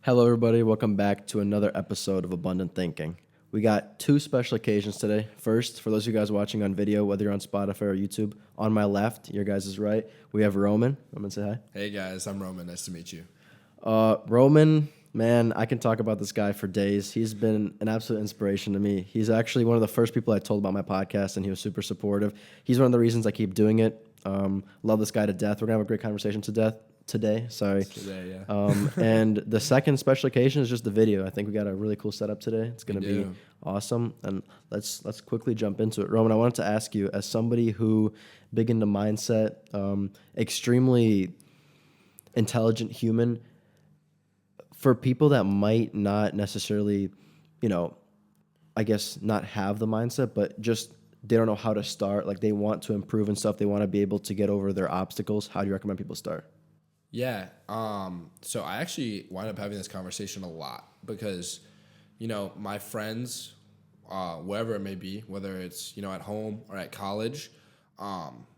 Hello, everybody. Welcome back to another episode of Abundant Thinking. We got two special occasions today. First, for those of you guys watching on video, whether you're on Spotify or YouTube, on my left, your guys' right, we have Roman. Roman, say hi. Hey guys, I'm Roman. Nice to meet you. Roman, man, I can talk about this guy for days. He's been an absolute inspiration to me. He's actually one of the first people I told about my podcast, and he was super supportive. He's one of the reasons I keep doing it. Love this guy to death. We're going to have a great conversation today. And the second special occasion is just the video. I think we got a really cool setup today. It's going to be awesome. And let's quickly jump into it. Roman, I wanted to ask you, as somebody who big into mindset, extremely intelligent human, for people that might not necessarily, I guess not have the mindset, but just they don't know how to start, like they want to improve and stuff, they want to be able to get over their obstacles. How do you recommend people start? Yeah. So I actually wind up having this conversation a lot because, my friends, wherever it may be, whether it's, at home or at college,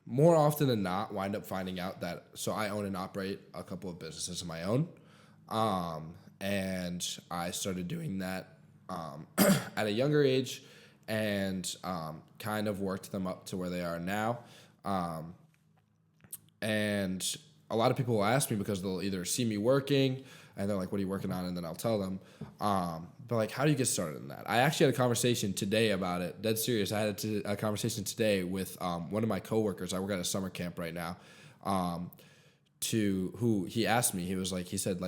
more often than not wind up finding out that, so I own and operate a couple of businesses of my own. And I started doing that, at a younger age and, kind of worked them up to where they are now. And a lot of people will ask me because they'll either see me working and they're like, what are you working on? And then I'll tell them, but like, how do you get started in that? I actually had a conversation today about it. Dead serious. I had a conversation today with, one of my coworkers. I work at a summer camp right now, to who he asked me, he said,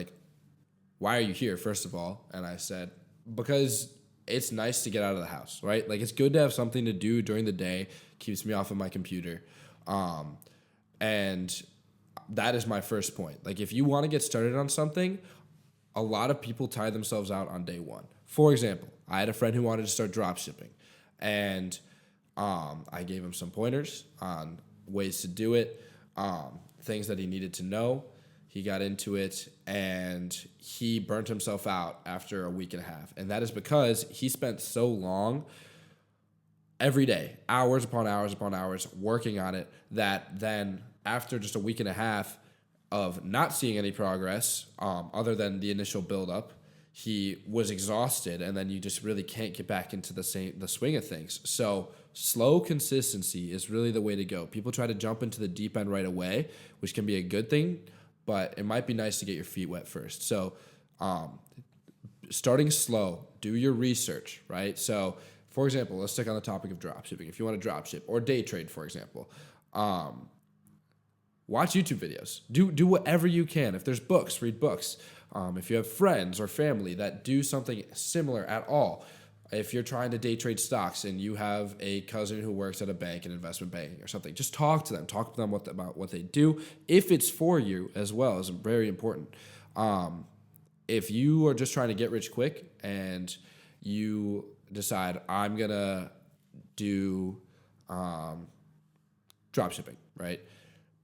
why are you here, first of all? And I said, because it's nice to get out of the house, right? Like, it's good to have something to do during the day, keeps me off of my computer. And that is my first point. Like, if you want to get started on something, a lot of people tie themselves out on day one. For example, I had a friend who wanted to start drop shipping, and I gave him some pointers on ways to do it, things that he needed to know. He got into it, and he burnt himself out after a week and a half. And that is because he spent so long every day, hours upon hours upon hours, working on it, that then after just a week and a half of not seeing any progress, other than the initial buildup, he was exhausted, and then you just really can't get back into the swing of things. So slow consistency is really the way to go. People try to jump into the deep end right away, which can be a good thing, but it might be nice to get your feet wet first. So starting slow, do your research, right? So, for example, let's stick on the topic of drop shipping. If you want to drop ship or day trade, for example, watch YouTube videos. Do whatever you can. If there's books, read books. If you have friends or family that do something similar at all, if you're trying to day trade stocks and you have a cousin who works at a bank, an investment banking or something, just talk to them. Talk to them about what they do. If it's for you as well, is very important. If you are just trying to get rich quick and you decide I'm gonna do drop shipping, right?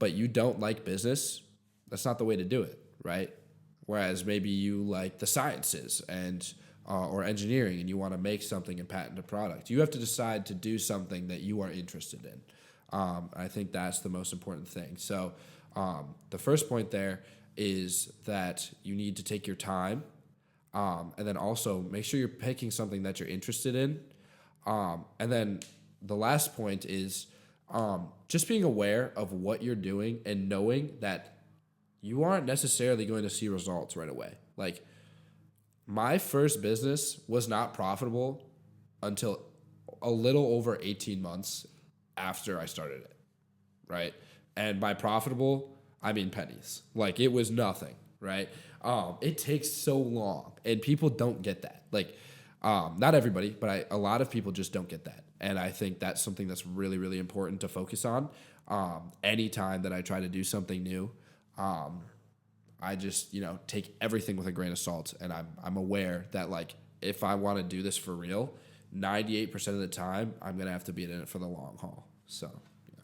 But you don't like business, that's not the way to do it, right? Whereas maybe you like the sciences and or engineering, and you want to make something and patent a product. You have to decide to do something that you are interested in. I think that's the most important thing. So the first point there is that you need to take your time, and then also make sure you're picking something that you're interested in. And then the last point is just being aware of what you're doing and knowing that you aren't necessarily going to see results right away. Like, my first business was not profitable until a little over 18 months after I started it, right? And by profitable, I mean pennies. Like, it was nothing, right? It takes so long, and people don't get that. Like, not everybody, but a lot of people just don't get that. And I think that's something that's really, really important to focus on. Anytime that I try to do something new, I just, take everything with a grain of salt, and I'm aware that, like, if I want to do this for real, 98% of the time, I'm going to have to be in it for the long haul. So, yeah.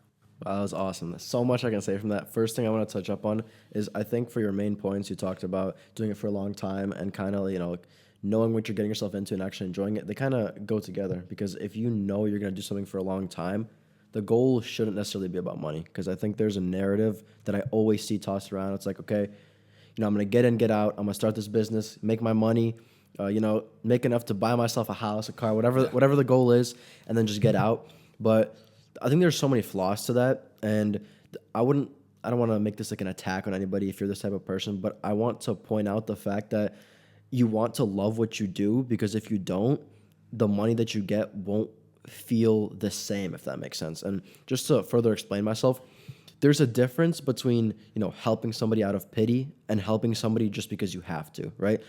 Wow, that was awesome. There's so much I can say from that. First thing I want to touch up on is, I think for your main points, you talked about doing it for a long time and kind of, knowing what you're getting yourself into and actually enjoying it. They kind of go together, because if you know you're going to do something for a long time, the goal shouldn't necessarily be about money, because I think there's a narrative that I always see tossed around. It's like, okay, I'm going to get in, get out. I'm going to start this business, make my money, make enough to buy myself a house, a car, whatever the goal is, and then just get out. But I think there's so many flaws to that, and I don't want to make this like an attack on anybody if you're this type of person, but I want to point out the fact that you want to love what you do, because if you don't, the money that you get won't feel the same, if that makes sense. And just to further explain myself, there's a difference between, helping somebody out of pity and helping somebody just because you have to, right?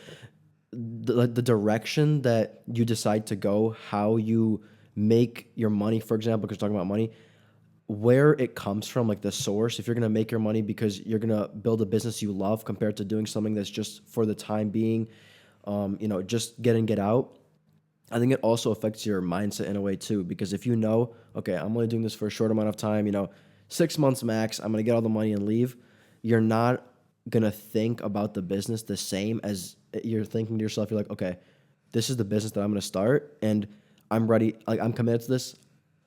The direction that you decide to go, how you make your money, for example, because we're talking about money, where it comes from, like the source. If you're gonna make your money because you're gonna build a business you love compared to doing something that's just for the time being, just get out. I think it also affects your mindset in a way too, because if okay, I'm only doing this for a short amount of time, 6 months max, I'm gonna get all the money and leave. You're not gonna think about the business the same as you're thinking to yourself. You're like, okay, this is the business that I'm gonna start, and I'm ready. Like, I'm committed to this.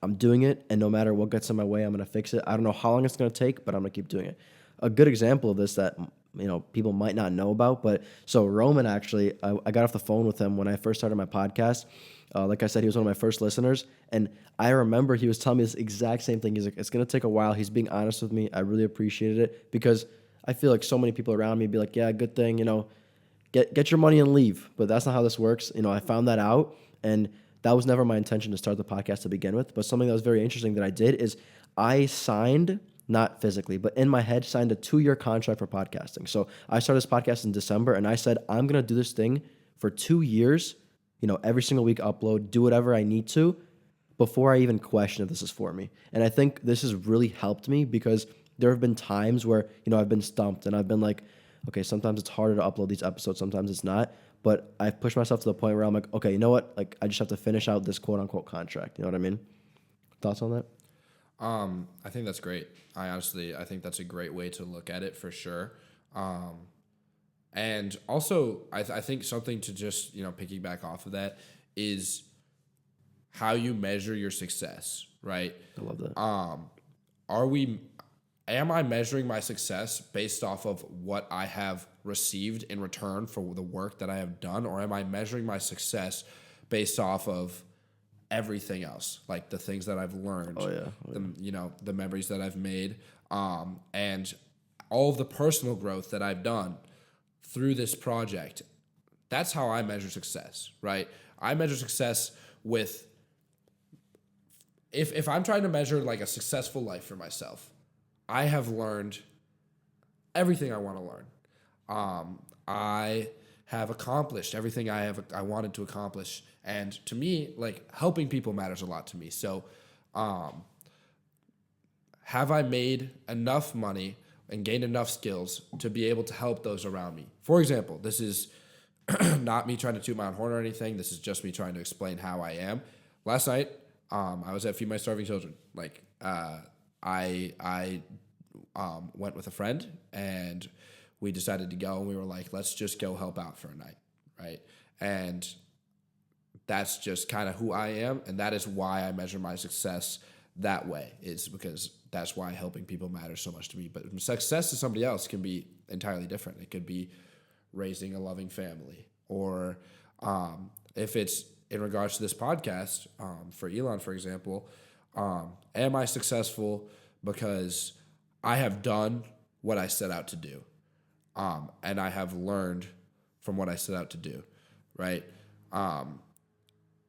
I'm doing it, and no matter what gets in my way, I'm going to fix it. I don't know how long it's going to take, but I'm going to keep doing it. A good example of this that people might not know about, but so Roman actually, I got off the phone with him when I first started my podcast. Like I said, he was one of my first listeners, and I remember he was telling me this exact same thing. He's like, it's going to take a while. He's being honest with me. I really appreciated it, because I feel like so many people around me be like, yeah, good thing, get your money and leave. But that's not how this works. I found that out, and that was never my intention to start the podcast to begin with. But something that was very interesting that I did is I signed, not physically, but in my head, signed a 2-year contract for podcasting. So I started this podcast in December, and I said, I'm going to do this thing for 2 years, every single week upload, do whatever I need to, before I even question if this is for me. And I think this has really helped me, because there have been times where, I've been stumped and I've been like, okay, sometimes it's harder to upload these episodes, sometimes it's not. But I've pushed myself to the point where I'm like, okay, you know what? Like, I just have to finish out this quote unquote contract. You know what I mean? Thoughts on that? I think that's great. I think that's a great way to look at it, for sure. And also, I think something to just, piggyback off of that is how you measure your success, right? I love that. Am I measuring my success based off of what I have received in return for the work that I have done, or am I measuring my success based off of everything else, like the things that I've learned, the memories that I've made, and all of the personal growth that I've done through this project? That's how I measure success, right? I measure success with, if I'm trying to measure like a successful life for myself, I have learned everything I want to learn. I have accomplished everything I wanted to accomplish. And to me, like, helping people matters a lot to me. So, have I made enough money and gained enough skills to be able to help those around me? For example, this is not me trying to toot my own horn or anything. This is just me trying to explain how I am. Last night, I was at Feed My Starving Children. Like, I went with a friend, and we decided to go, and we were like, let's just go help out for a night, right? And that's just kind of who I am, and that is why I measure my success that way, is because that's why helping people matters so much to me. But success to somebody else can be entirely different. It could be raising a loving family, or if it's in regards to this podcast, for Elon, for example, am I successful because I have done what I set out to do, and I have learned from what I set out to do, right?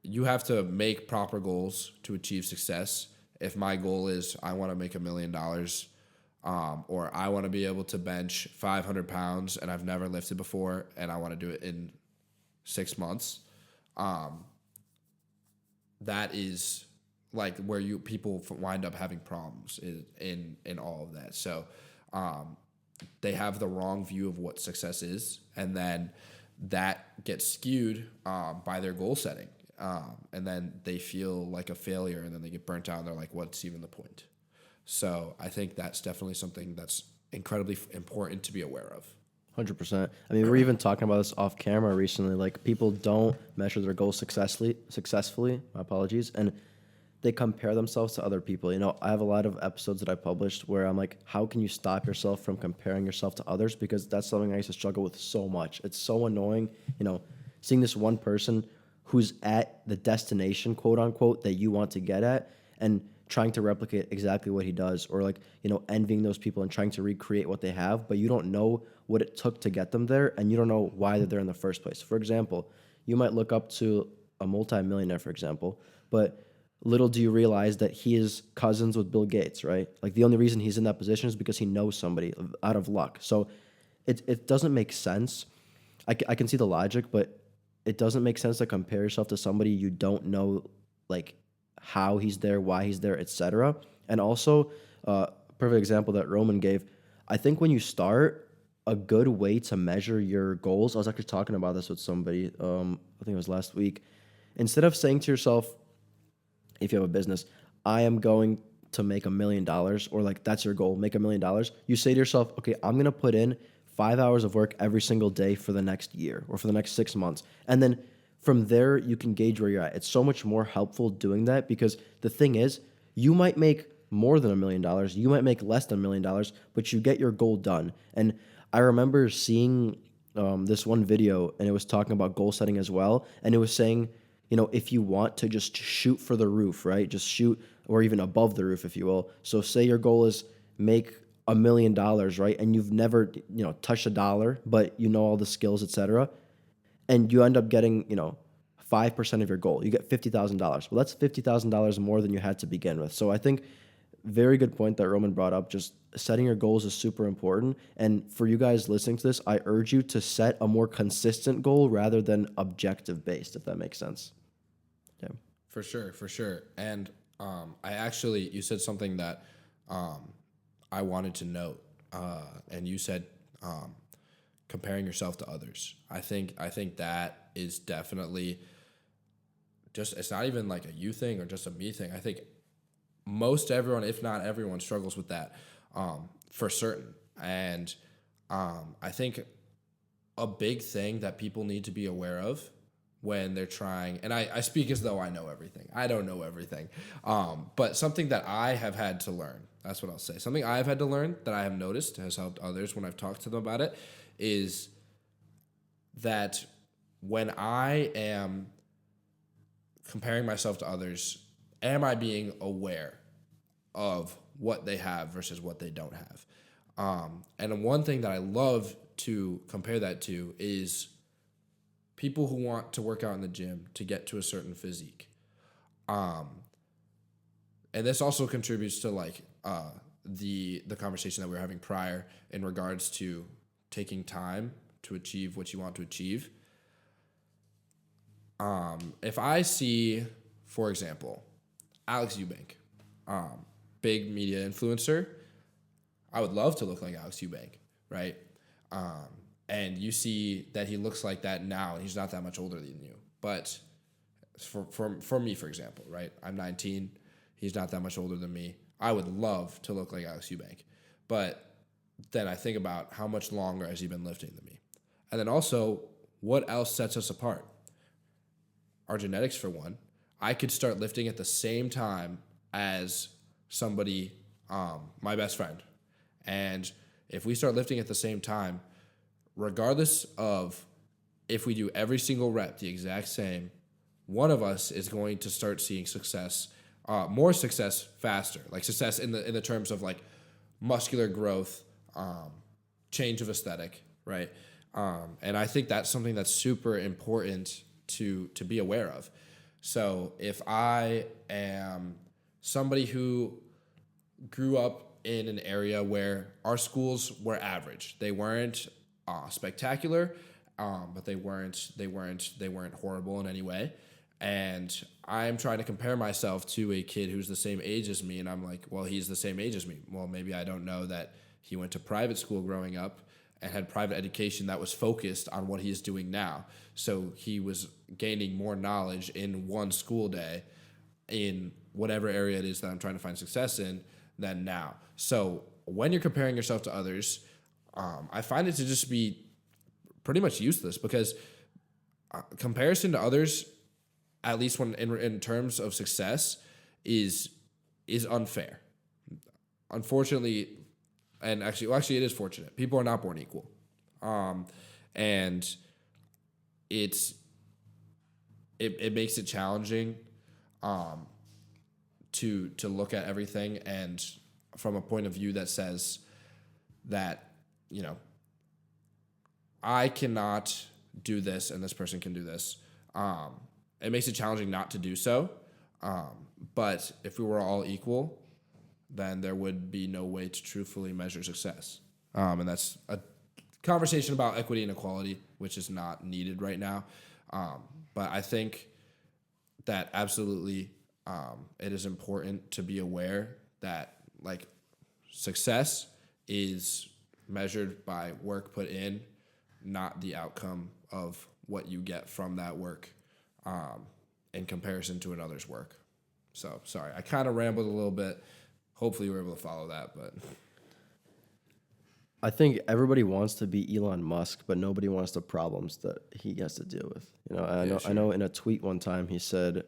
You have to make proper goals to achieve success. If my goal is I want to make $1 million, or I want to be able to bench 500 pounds and I've never lifted before, and I want to do it in 6 months, that is like where people wind up having problems in all of that. So they have the wrong view of what success is, and then that gets skewed by their goal setting. And then they feel like a failure, and then they get burnt out, and they're like, what's even the point? So I think that's definitely something that's incredibly important to be aware of. 100%. I mean, we were even talking about this off camera recently. Like, people don't measure their goals successfully. My apologies. And they compare themselves to other people. You know, I have a lot of episodes that I published where I'm like, how can you stop yourself from comparing yourself to others? Because that's something I used to struggle with so much. It's so annoying, you know, seeing this one person who's at the destination, quote unquote, that you want to get at, and trying to replicate exactly what he does, or like, you know, envying those people and trying to recreate what they have, but you don't know what it took to get them there, and you don't know why they're there in the first place. For example, you might look up to a multimillionaire, for example, but little do you realize that he is cousins with Bill Gates, right? Like the only reason he's in that position is because he knows somebody out of luck. So it doesn't make sense. I can see the logic, but it doesn't make sense to compare yourself to somebody you don't know, like how he's there, why he's there, etc. And also, perfect example that Roman gave. I think when you start, a good way to measure your goals. I was actually talking about this with somebody. I think it was last week. Instead of saying to yourself, if you have a business, I am going to make $1 million, or like that's your goal, make $1 million. You say to yourself, okay, I'm gonna put in 5 hours of work every single day for the next year or for the next 6 months. And then from there, you can gauge where you're at. It's so much more helpful doing that, because the thing is, you might make more than $1 million, you might make less than $1 million, but you get your goal done. And I remember seeing this one video, and it was talking about goal setting as well. And it was saying, you know, if you want to just shoot for the roof, right? Just shoot, or even above the roof, if you will. So say your goal is make $1 million, right? And you've never, you know, touched a dollar, but you know all the skills, etc. And you end up getting, you know, 5% of your goal. You get $50,000. Well, that's $50,000 more than you had to begin with. So I think very good point that Roman brought up. Just setting your goals is super important. And for you guys listening to this, I urge you to set a more consistent goal rather than objective based, if that makes sense. Yeah. For sure, for sure. And I actually, you said something that I wanted to note, and you said comparing yourself to others. I think that is definitely just, it's not even like a you thing or just a me thing. I think most everyone, if not everyone, struggles with that for certain. And I think a big thing that people need to be aware of when they're trying, and I speak as though I know everything. I don't know everything. But something that I have had to learn, that's what I'll say. Something I've had to learn that I have noticed has helped others when I've talked to them about it is that when I am comparing myself to others, am I being aware of what they have versus what they don't have? And one thing that I love to compare that to is people who want to work out in the gym to get to a certain physique. And this also contributes to like the conversation that we were having prior in regards to taking time to achieve what you want to achieve. If I see, for example, Alex Eubank, big media influencer, I would love to look like Alex Eubank, right? And you see that he looks like that now, and he's not that much older than you. But for me, for example, right? I'm 19. He's not that much older than me. I would love to look like Alex Eubank. But then I think about how much longer has he been lifting than me? And then also, what else sets us apart? Our genetics, for one. I could start lifting at the same time as somebody, my best friend. And if we start lifting at the same time, regardless of if we do every single rep the exact same, one of us is going to start seeing success, more success faster, like success in the terms of like muscular growth, change of aesthetic, right? And I think that's something that's super important to be aware of. So if I am somebody who grew up in an area where our schools were average, they weren't spectacular, but they weren't horrible in any way. And I'm trying to compare myself to a kid who's the same age as me, and I'm like, well, he's the same age as me. Well, maybe I don't know that he went to private school growing up and had private education that was focused on what he is doing now. So he was gaining more knowledge in one school day in whatever area it is that I'm trying to find success in than now. So when you're comparing yourself to others, I find it to just be pretty much useless, because comparison to others, at least when in terms of success, is unfair. Unfortunately, and actually, it is fortunate. People are not born equal, and it makes it challenging to look at everything and from a point of view that says that, you know, I cannot do this and this person can do this. It makes it challenging not to do so. But if we were all equal, then there would be no way to truthfully measure success. And that's a conversation about equity and equality, which is not needed right now. But I think that absolutely it is important to be aware that like success is measured by work put in, not the outcome of what you get from that work in comparison to another's work. So, sorry, I kind of rambled a little bit. Hopefully you were able to follow that, but I think everybody wants to be Elon Musk, but nobody wants the problems that he has to deal with. You know, I know in a tweet one time he said,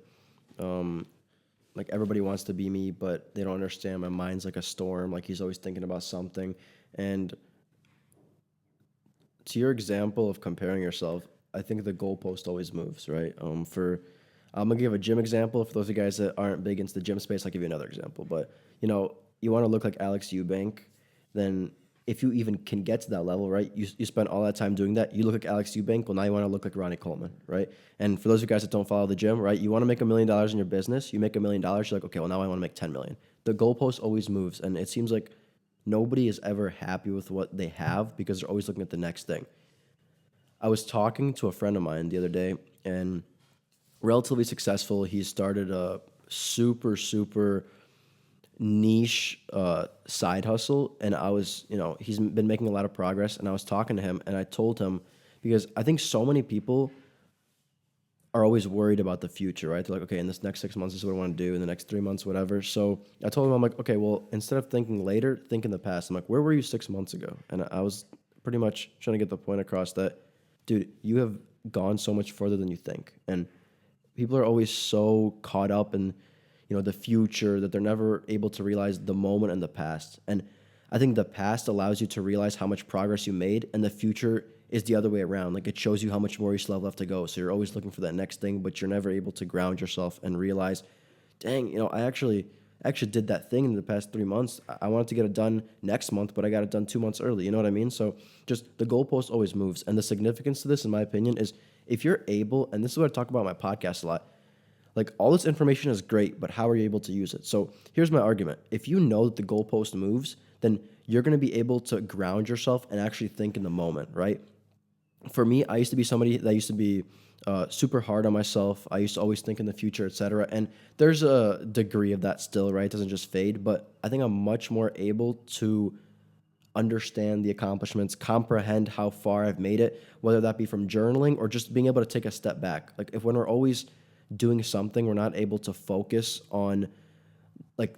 like everybody wants to be me, but they don't understand my mind's like a storm. Like he's always thinking about something. And to your example of comparing yourself, I think the goalpost always moves, right? I'm gonna give a gym example for those of you guys that aren't big into the gym space. I'll give you another example, but you know, you want to look like Alex Eubank, then if you even can get to that level, right? You spend all that time doing that. You look like Alex Eubank. Well, now you want to look like Ronnie Coleman, right? And for those of you guys that don't follow the gym, right? You want to make $1 million in your business. You make $1 million. You're like, okay, well now I want to make 10 million. The goalpost always moves, and it seems like nobody is ever happy with what they have because they're always looking at the next thing. I was talking to a friend of mine the other day, and relatively successful. He started a super niche side hustle, and I was, you know, he's been making a lot of progress, and I was talking to him, and I told him, because I think so many people are always worried about the future, right? They're like, okay, in this next 6 months, this is what I want to do, in the next 3 months, whatever. So I told him, I'm like, okay, well, instead of thinking later, think in the past. I'm like, where were you 6 months ago? And I was pretty much trying to get the point across that, dude, you have gone so much further than you think. And people are always so caught up in, you know, the future that they're never able to realize the moment and the past. And I think the past allows you to realize how much progress you made, and the future is the other way around. Like it shows you how much more you still have left to go. So you're always looking for that next thing, but you're never able to ground yourself and realize, dang, you know, I actually did that thing in the past 3 months. I wanted to get it done next month, but I got it done 2 months early. You know what I mean? So just the goalpost always moves. And the significance to this, in my opinion, is if you're able, and this is what I talk about in my podcast a lot, like all this information is great, but how are you able to use it? So here's my argument. If you know that the goalpost moves, then you're going to be able to ground yourself and actually think in the moment, right? For me, I used to be somebody that used to be super hard on myself. I used to always think in the future, etc. And there's a degree of that still, right? It doesn't just fade, but I think I'm much more able to understand the accomplishments, comprehend how far I've made it, whether that be from journaling or just being able to take a step back. Like if when we're always doing something, we're not able to focus on like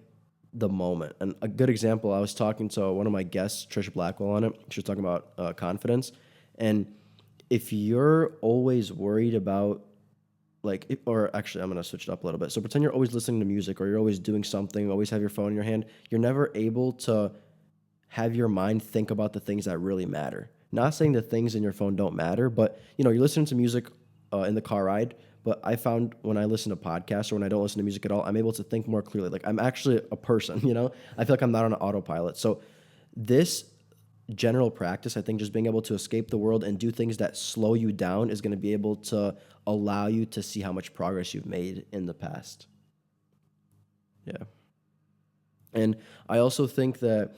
the moment. And a good example, I was talking to one of my guests, Trisha Blackwell, on it. She was talking about confidence. And if you're always worried about or actually, I'm going to switch it up a little bit. So pretend you're always listening to music or you're always doing something, always have your phone in your hand. You're never able to have your mind think about the things that really matter. Not saying the things in your phone don't matter, but you know, you're listening to music in the car ride. But I found when I listen to podcasts or when I don't listen to music at all, I'm able to think more clearly. Like I'm actually a person, you know? I feel like I'm not on an autopilot. So this general practice, I think just being able to escape the world and do things that slow you down is going to be able to allow you to see how much progress you've made in the past. Yeah. And I also think that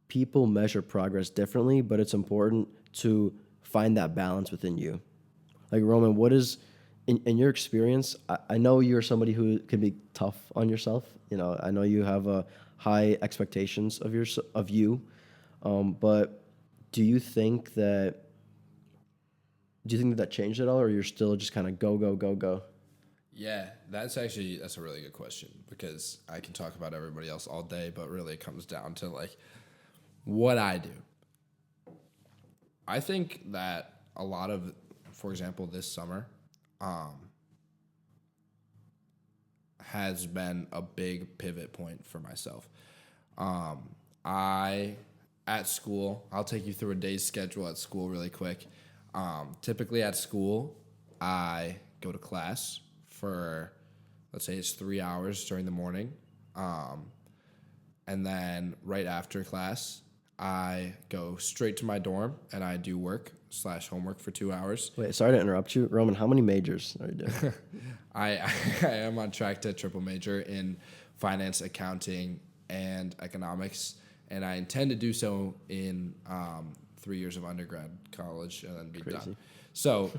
people measure progress differently, but it's important to find that balance within you. Like Roman, what is in your experience? I know you're somebody who can be tough on yourself. You know, I know you have high expectations of you. But do you think that changed at all, or you're still just kind of go? yeah, that's a really good question because I can talk about everybody else all day, but really it comes down to like what I do. I think that a lot of, for example, this summer, has been a big pivot point for myself. At school, I'll take you through a day's schedule at school really quick. Typically at school, I go to class for, let's say it's 3 hours during the morning. And then right after class, I go straight to my dorm and I do work/homework for 2 hours. Wait, sorry to interrupt you, Roman. How many majors are you doing? I am on track to triple major in finance, accounting, and economics, and I intend to do so in 3 years of undergrad college and then be done. So,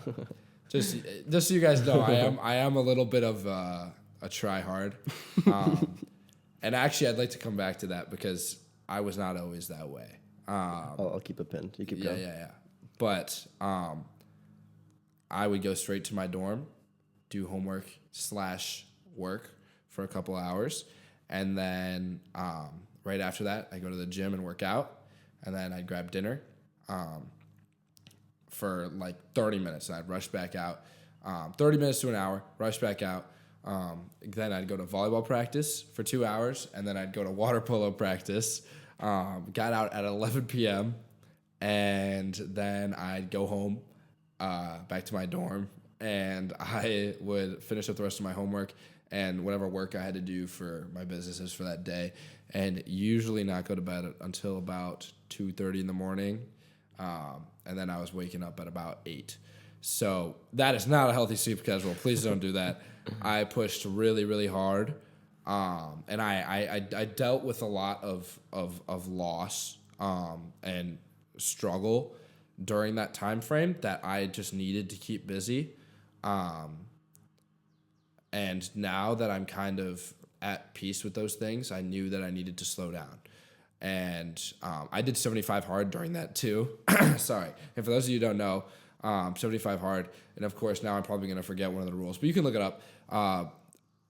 just so you guys know, I am a little bit of a try hard, and actually I'd like to come back to that because I was not always that way. I'll keep it pinned. You keep going. Yeah. But I would go straight to my dorm, do homework/work for a couple hours, and then right after that, I go to the gym and work out, and then I'd grab dinner for like 30 minutes, and I'd rush back out. 30 minutes to an hour, rush back out. Then I'd go to volleyball practice for 2 hours, and then I'd go to water polo practice. Got out at 11 p.m., and then I'd go home, back to my dorm, and I would finish up the rest of my homework and whatever work I had to do for my businesses for that day, and usually not go to bed until about 2:30 in the morning, and then I was waking up at about 8. So that is not a healthy sleep schedule. Please don't do that. I pushed really, really hard, and I dealt with a lot of loss and struggle during that time frame that I just needed to keep busy. And now that I'm kind of at peace with those things, I knew that I needed to slow down. And I did 75 hard during that too. Sorry. And for those of you who don't know, 75 hard. And of course, now I'm probably going to forget one of the rules, but you can look it up.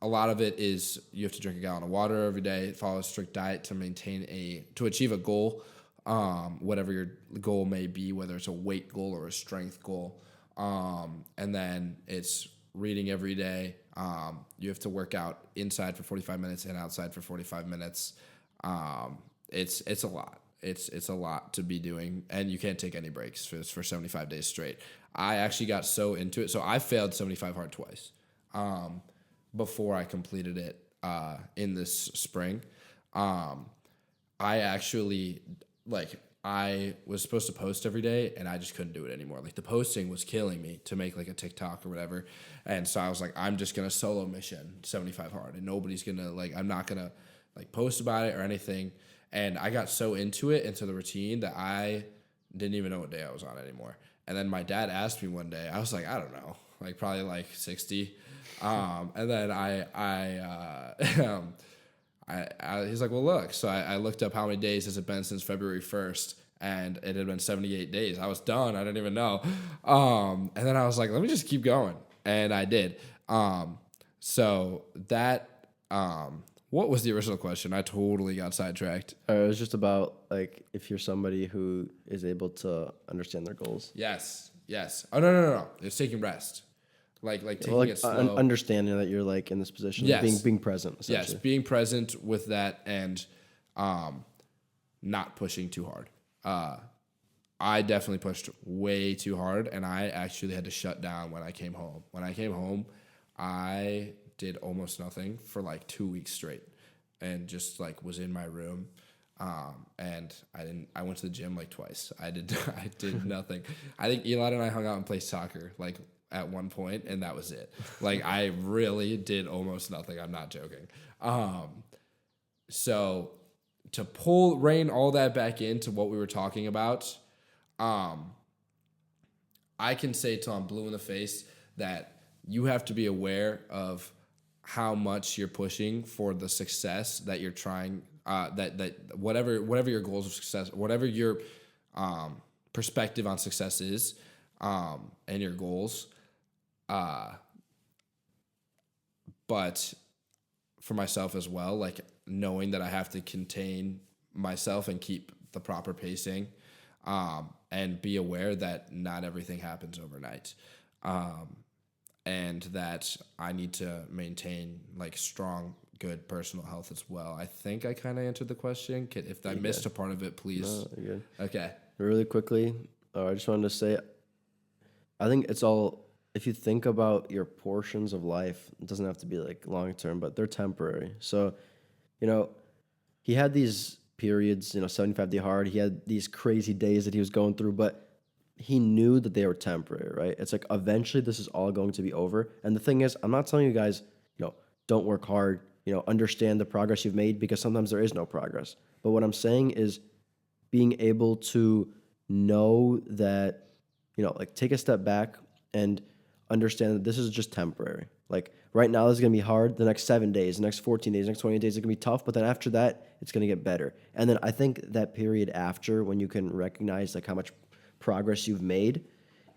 A lot of it is you have to drink a gallon of water every day, follow a strict diet to achieve a goal, whatever your goal may be, whether it's a weight goal or a strength goal. And then it's reading every day. You have to work out inside for 45 minutes and outside for 45 minutes. It's a lot. It's a lot to be doing, and you can't take any breaks for 75 days straight. I actually got so into it. So I failed 75 hard twice before I completed it in this spring. I actually, I was supposed to post every day, and I just couldn't do it anymore. Like, the posting was killing me to make, like, a TikTok or whatever. And so I was like, I'm just going to solo mission 75 hard, and nobody's going to, I'm not going to, post about it or anything. And I got so into the routine that I didn't even know what day I was on anymore. And then my dad asked me one day, I was like, I don't know, probably 60. And then he's like, well, look. So I looked up how many days has it been since February 1st, and it had been 78 days. I was done. I didn't even know. And then I was like, let me just keep going. And I did. So that, what was the original question? I totally got sidetracked. It was just about if you're somebody who is able to understand their goals. Yes. Oh, no. It's taking rest. Taking it slow. Understanding that you're in this position. Yes. Being present, essentially. Yes, being present with that and not pushing too hard. I definitely pushed way too hard, and I actually had to shut down when I came home. When I came home, I did almost nothing for 2 weeks straight, and just was in my room. And I went to the gym twice. I did nothing. I think Elon and I hung out and played soccer at one point, and that was it. I really did almost nothing. I'm not joking. So to rein all that back into what we were talking about, I can say till I'm blue in the face that you have to be aware of how much you're pushing for the success that you're trying, that whatever your goals of success, whatever your perspective on success is, and your goals. But for myself as well, knowing that I have to contain myself and keep the proper pacing, and be aware that not everything happens overnight. and that I need to maintain like strong, good personal health as well. I think I kind of answered the question. If I missed a part of it, please. No, you're good. Okay. Really quickly, I just wanted to say, I think it's all, if you think about your portions of life, it doesn't have to be like long term, but they're temporary. So, you know, he had these periods, 75-day hard. He had these crazy days that he was going through, but he knew that they were temporary, right? It's like eventually this is all going to be over. And the thing is, I'm not telling you guys, don't work hard, understand the progress you've made because sometimes there is no progress. But what I'm saying is being able to know that, like take a step back and understand that this is just temporary. Like right now, this is going to be hard. The next 7 days, the next 14 days, the next 20 days, it's going to be tough. But then after that, it's going to get better. And then I think that period after when you can recognize like how much progress you've made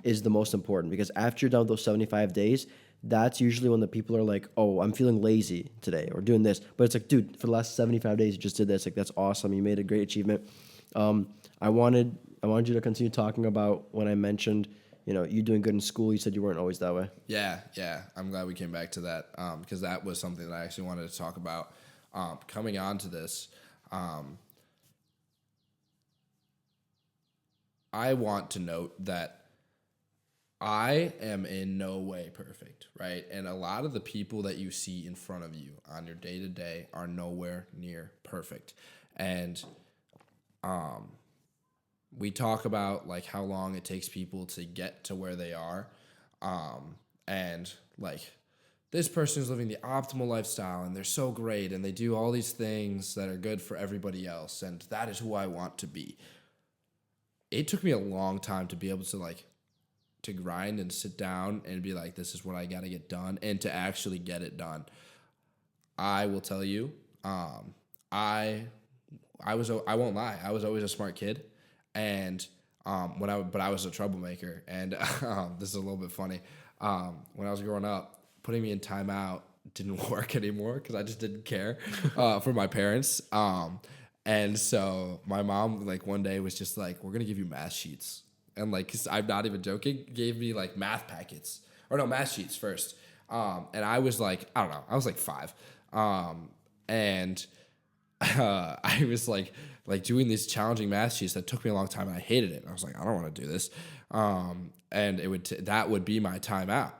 is the most important because after you're done with those 75 days, that's usually when the people are like, oh, I'm feeling lazy today or doing this. But it's like, dude, for the last 75 days, you just did this. Like, that's awesome. You made a great achievement. I wanted you to continue talking about when I mentioned, you doing good in school. You said you weren't always that way. Yeah. I'm glad we came back to that because that was something that I actually wanted to talk about coming on to this. I want to note that I am in no way perfect, right? And a lot of the people that you see in front of you on your day-to-day are nowhere near perfect. And we talk about like how long it takes people to get to where they are. And like this person is living the optimal lifestyle and they're so great and they do all these things that are good for everybody else. And that is who I want to be. It took me a long time to be able to grind and sit down and be like, this is what I got to get done and to actually get it done. I will tell you, I won't lie. I was always a smart kid. And, but I was a troublemaker. And, this is a little bit funny. When I was growing up, putting me in timeout didn't work anymore because I just didn't care, for my parents. And so my mom, like one day was just like, we're going to give you math sheets. And like, I'm not even joking, gave me like math packets or no, math sheets first. And I was like, I don't know, I was like 5. And I was like doing these challenging math sheets that took me a long time and I hated it. And I was like, I don't want to do this. And that would be my timeout.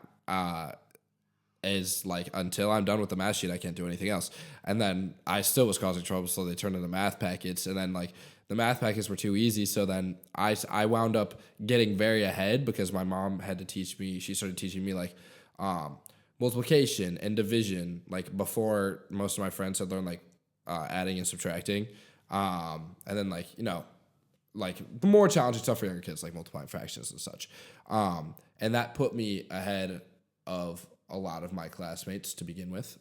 Is like until I'm done with the math sheet, I can't do anything else. And then I still was causing trouble, so they turned into math packets. And then like the math packets were too easy, so then I wound up getting very ahead because my mom had to teach me. She started teaching me like multiplication and division, like before most of my friends had learned like adding and subtracting. And then like like the more challenging stuff for younger kids, like multiplying fractions and such. And that put me ahead of a lot of my classmates to begin with,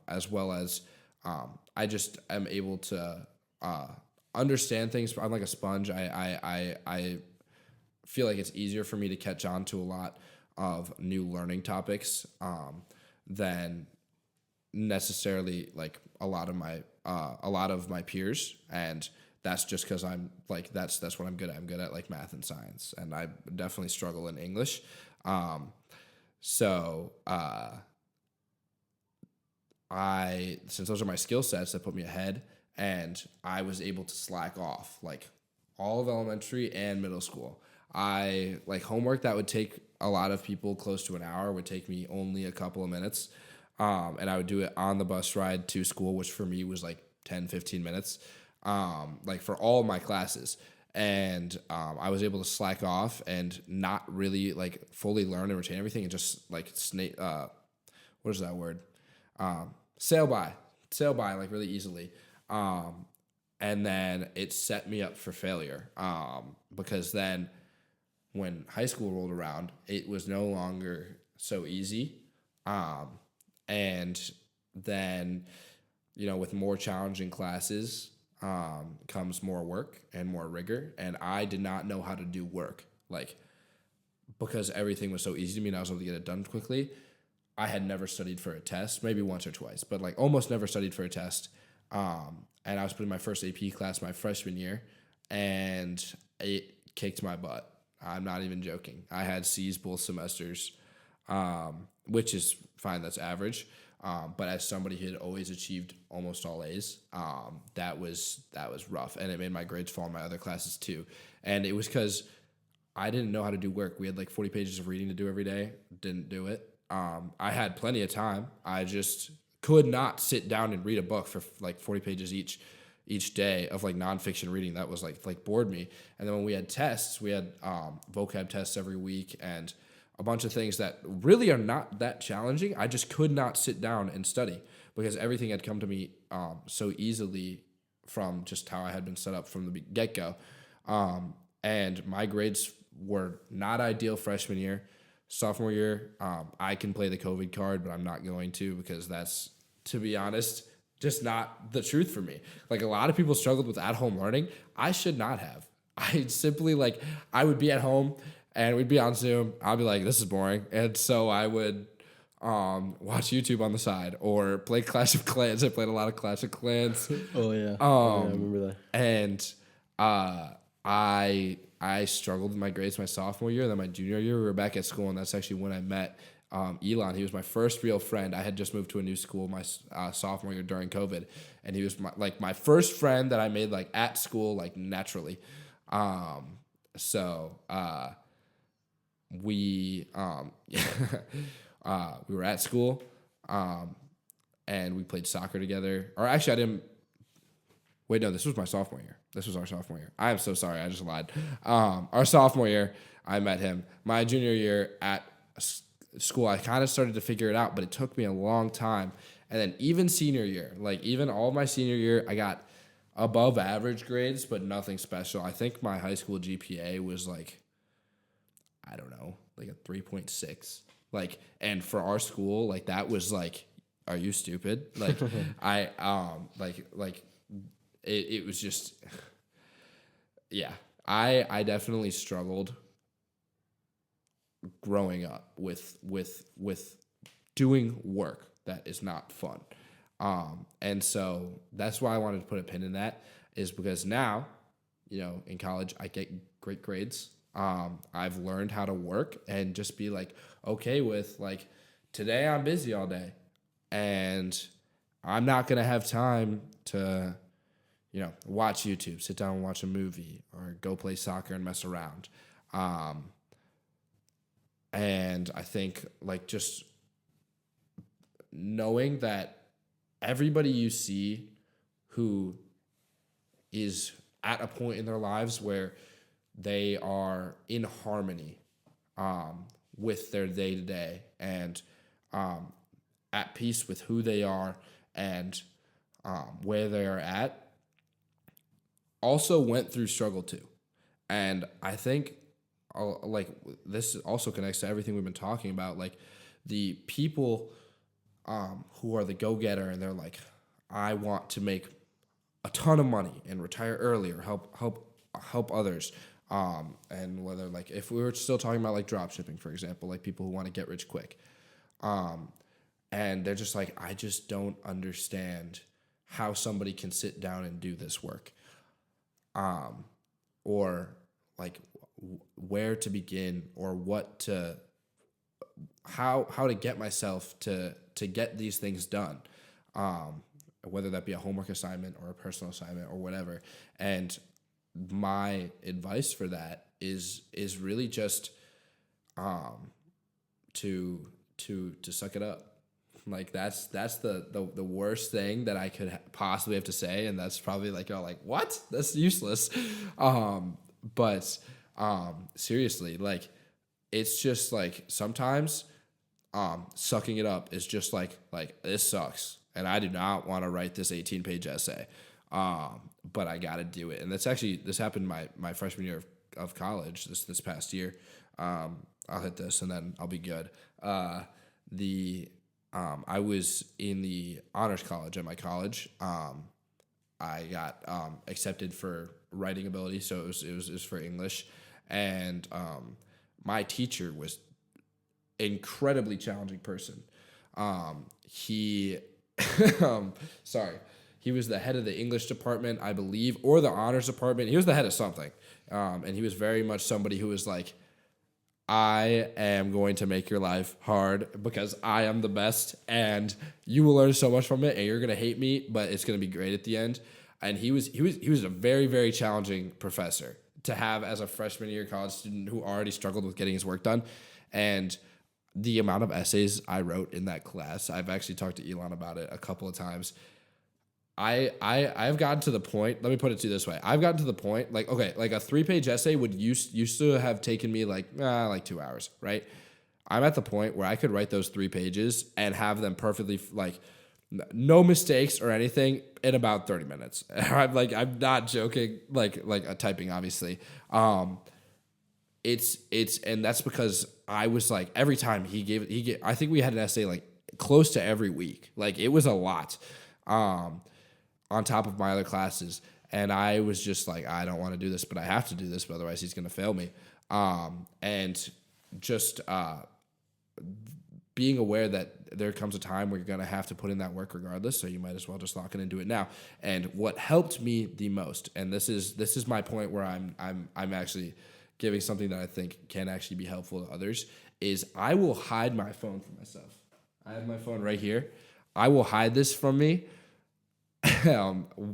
as well as I just am able to understand things. I'm like a sponge. I feel like it's easier for me to catch on to a lot of new learning topics than necessarily like a lot of my peers, and that's just because I'm like that's what I'm good at. I'm good at like math and science, and I definitely struggle in English. So since those are my skill sets that put me ahead, and I was able to slack off like all of elementary and middle school. I like homework that would take a lot of people close to an hour would take me only a couple of minutes. And I would do it on the bus ride to school, which for me was like 10, 15 minutes, like for all of my classes. And I was able to slack off and not really like fully learn and retain everything and just like what is that word? Sail by like really easily. And then it set me up for failure because then when high school rolled around, it was no longer so easy. And then, with more challenging classes, comes more work and more rigor. And I did not know how to do work, like, because everything was so easy to me and I was able to get it done quickly. I had never studied for a test, maybe once or twice, but like almost never studied for a test. And I was putting my first AP class my freshman year and it kicked my butt. I'm not even joking. I had C's both semesters. which is fine. That's average. But as somebody who had always achieved almost all A's, that was rough, and it made my grades fall in my other classes too. And it was because I didn't know how to do work. We had like 40 pages of reading to do every day. Didn't do it. I had plenty of time. I just could not sit down and read a book for like 40 pages each day of like nonfiction reading. That was like bored me. And then when we had tests, we had vocab tests every week and a bunch of things that really are not that challenging. I just could not sit down and study because everything had come to me so easily from just how I had been set up from the get-go. And my grades were not ideal freshman year. Sophomore year, I can play the COVID card, but I'm not going to because that's, to be honest, just not the truth for me. Like a lot of people struggled with at-home learning. I should not have. I simply I would be at home and we'd be on Zoom. I'd be like, this is boring. And so I would watch YouTube on the side or play Clash of Clans. I played a lot of Clash of Clans. Oh yeah. I remember that. And I struggled with my grades my sophomore year. Then my junior year, we were back at school, and that's actually when I met Elon. He was my first real friend. I had just moved to a new school my sophomore year during COVID, and he was my first friend that I made like at school, like naturally. So we we were at school, and we played soccer together. Or actually, I didn't. Wait, no, this was my sophomore year. This was our sophomore year. I am so sorry. I just lied. Our sophomore year, I met him. My junior year at school, I kind of started to figure it out, but it took me a long time. And then even senior year, like even all of my senior year, I got above average grades, but nothing special. I think my high school GPA was like, I don't know, like a 3.6. Like, and for our school, like that was like, are you stupid? Like it was just, yeah, I definitely struggled growing up with doing work that is not fun. And so that's why I wanted to put a pin in that, is because now, in college, I get great grades. I've learned how to work and just be like, okay with like, today I'm busy all day and I'm not going to have time to, watch YouTube, sit down and watch a movie or go play soccer and mess around. And I think like just knowing that everybody you see who is at a point in their lives where they are in harmony with their day-to-day and at peace with who they are and where they are at, also went through struggle too. And I think like this also connects to everything we've been talking about, like the people who are the go-getter and they're like, I want to make a ton of money and retire early or help others. And whether like if we were still talking about like drop shipping, for example, like people who want to get rich quick, and they're just like, I just don't understand how somebody can sit down and do this work, or like where to begin or how to get myself to get these things done, whether that be a homework assignment or a personal assignment or whatever. And my advice for that is really just to suck it up. Like that's the worst thing that I could possibly have to say, and that's probably like, like what? That's useless. But seriously, like it's just like sometimes sucking it up is just like this sucks and I do not want to write this 18-page essay, but I got to do it. And this happened my freshman year of college this past year. I'll hit this and then I'll be good. I was in the honors college at my college. I got accepted for writing ability, so it was for English, and my teacher was incredibly challenging person. He he was the head of the English department, I believe, or the honors department. He was the head of something, and he was very much somebody who was like, I am going to make your life hard because I am the best and you will learn so much from it and you're going to hate me, but it's going to be great at the end. And he was a very, very challenging professor to have as a freshman year college student who already struggled with getting his work done. And the amount of essays I wrote in that class, I've actually talked to Elon about it a couple of times. I've gotten to the point, let me put it to you this way. I've gotten to the point, like, okay, like a 3-page essay would used to have taken me like 2 hours, right? I'm at the point where I could write those 3 pages and have them perfectly, like, no mistakes or anything in about 30 minutes. I'm not joking, like typing, obviously. And that's because I was like, every time I think we had an essay like close to every week. Like it was a lot. On top of my other classes. And I was just like, I don't want to do this, but I have to do this, but otherwise he's going to fail me. And just being aware that there comes a time where you're going to have to put in that work regardless, so you might as well just lock in and do it now. And what helped me the most, and this is my point where I'm actually giving something that I think can actually be helpful to others, is I will hide my phone from myself. I have my phone right here. I will hide this from me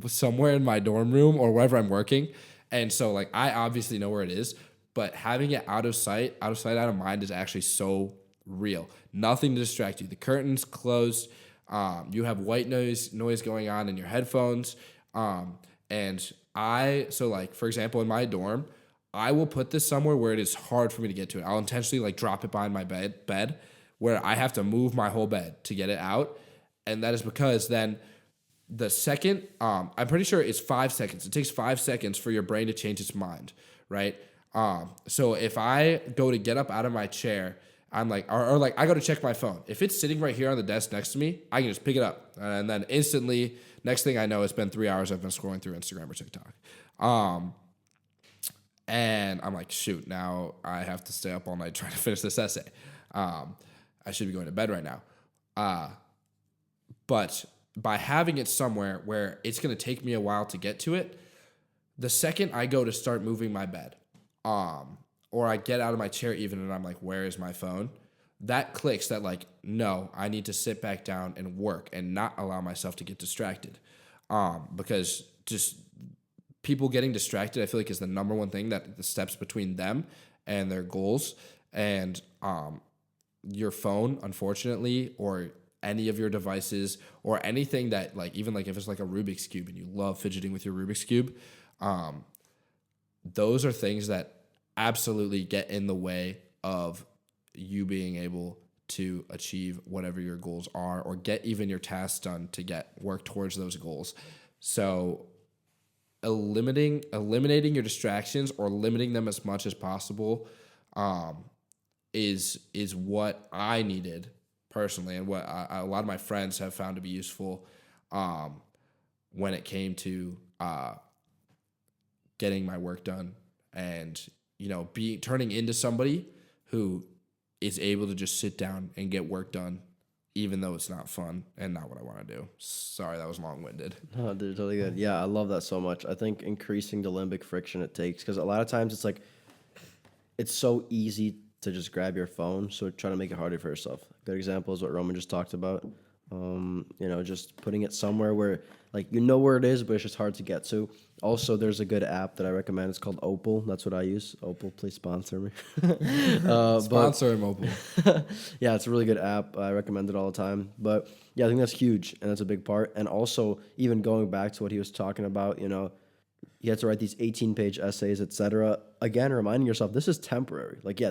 somewhere in my dorm room or wherever I'm working. And so like I obviously know where it is, but having it out of sight, out of mind is actually so real. Nothing to distract you. The curtain's closed. You have white noise going on in your headphones. So like for example, in my dorm, I will put this somewhere where it is hard for me to get to it. I'll intentionally like drop it behind my bed where I have to move my whole bed to get it out. And that is because then the second, I'm pretty sure it's 5 seconds. It takes 5 seconds for your brain to change its mind, right? So if I go to get up out of my chair, I'm like, or like I go to check my phone. If it's sitting right here on the desk next to me, I can just pick it up. And then instantly, next thing I know, it's been 3 hours I've been scrolling through Instagram or TikTok. And I'm like, shoot, now I have to stay up all night trying to finish this essay. I should be going to bed right now. But by having it somewhere where it's going to take me a while to get to it, the second I go to start moving my bed, or I get out of my chair even and I'm like, where is my phone? That clicks that like, no, I need to sit back down and work and not allow myself to get distracted. Because just people getting distracted, I feel like is the number one thing that the steps between them and their goals. And your phone, unfortunately, or any of your devices or anything that like, even like if it's like a Rubik's Cube and you love fidgeting with your Rubik's Cube, those are things that absolutely get in the way of you being able to achieve whatever your goals are or get even your tasks done to work towards those goals. So eliminating your distractions or limiting them as much as possible is what I needed personally, and what a lot of my friends have found to be useful when it came to getting my work done, and turning into somebody who is able to just sit down and get work done, even though it's not fun and not what I want to do. Sorry, that was long-winded. No, dude, totally good. Yeah, I love that so much. I think increasing the limbic friction it takes, because a lot of times it's like, it's so easy to just grab your phone, so try to make it harder for yourself. Good example is what Roman just talked about. Just putting it somewhere where, like, where it is, but it's just hard to get to. Also, there's a good app that I recommend. It's called Opal. That's what I use. Opal, please sponsor me. Sponsor him, Opal. Yeah, it's a really good app. I recommend it all the time. But yeah, I think that's huge, and that's a big part. And also, even going back to what he was talking about, you have to write these 18-page essays, etc. Again, reminding yourself, this is temporary. Like, yeah,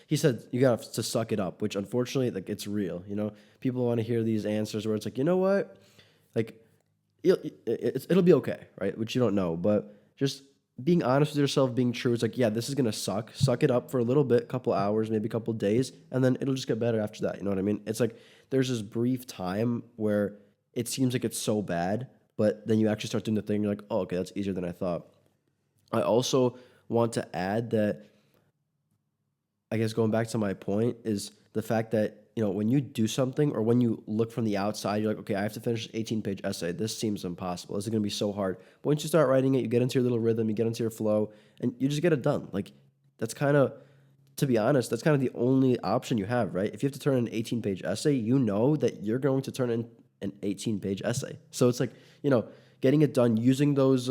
he said you got to suck it up, which unfortunately, like, it's real. People want to hear these answers where it's like, you know what? Like, it'll be okay, right? Which you don't know. But just being honest with yourself, being true, it's like, yeah, this is going to suck. Suck it up for a little bit, couple hours, maybe a couple days, and then it'll just get better after that. You know what I mean? It's like there's this brief time where it seems like it's so bad, but then you actually start doing the thing, you're like, oh, okay, that's easier than I thought. I also want to add that, I guess going back to my point, is the fact that, when you do something or when you look from the outside, you're like, okay, I have to finish an 18-page essay. This seems impossible. This is going to be so hard. But once you start writing it, you get into your little rhythm, you get into your flow, and you just get it done. Like, that's kind of to be honest, that's kind of the only option you have, right? If you have to turn an 18-page essay, you know that you're going to turn in an 18-page essay. So it's like, getting it done using those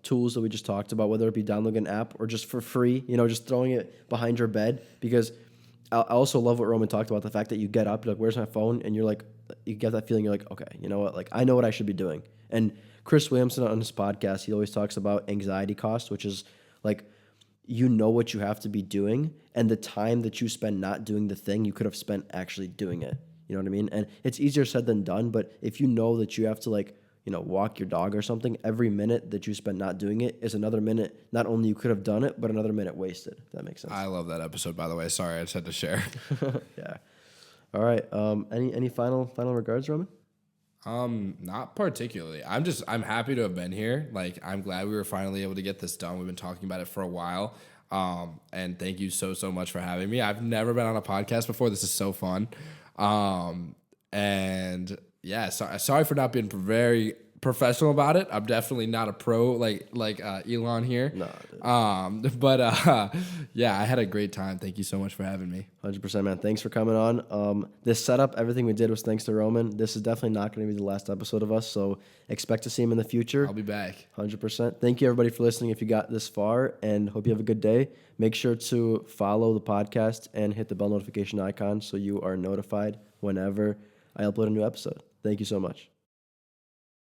tools that we just talked about, whether it be downloading an app or just for free, just throwing it behind your bed. Because I also love what Roman talked about, the fact that you get up, you're like, where's my phone? And you're like, you get that feeling, you're like, okay, you know what? Like, I know what I should be doing. And Chris Williamson on his podcast, he always talks about anxiety cost, which is like, what you have to be doing, and the time that you spend not doing the thing you could have spent actually doing it. You know what I mean? And it's easier said than done, but if you know that you have to walk your dog or something, every minute that you spend not doing it is another minute. Not only you could have done it, but another minute wasted. If that makes sense. I love that episode, by the way. Sorry, I just had to share. Yeah. All right. Any final regards, Roman? Not particularly. I'm happy to have been here. Like, I'm glad we were finally able to get this done. We've been talking about it for a while. And thank you so much for having me. I've never been on a podcast before. This is so fun. And yeah, sorry for not being very professional about it. I'm definitely not a pro like Elon here. No, dude. But yeah, I had a great time. Thank you so much for having me. 100%, man. Thanks for coming on. This setup, everything we did was thanks to Roman. This is definitely not going to be the last episode of us, so expect to see him in the future. I'll be back. 100%. Thank you, everybody, for listening if you got this far, and hope you have a good day. Make sure to follow the podcast and hit the bell notification icon so you are notified whenever I upload a new episode. Thank you so much.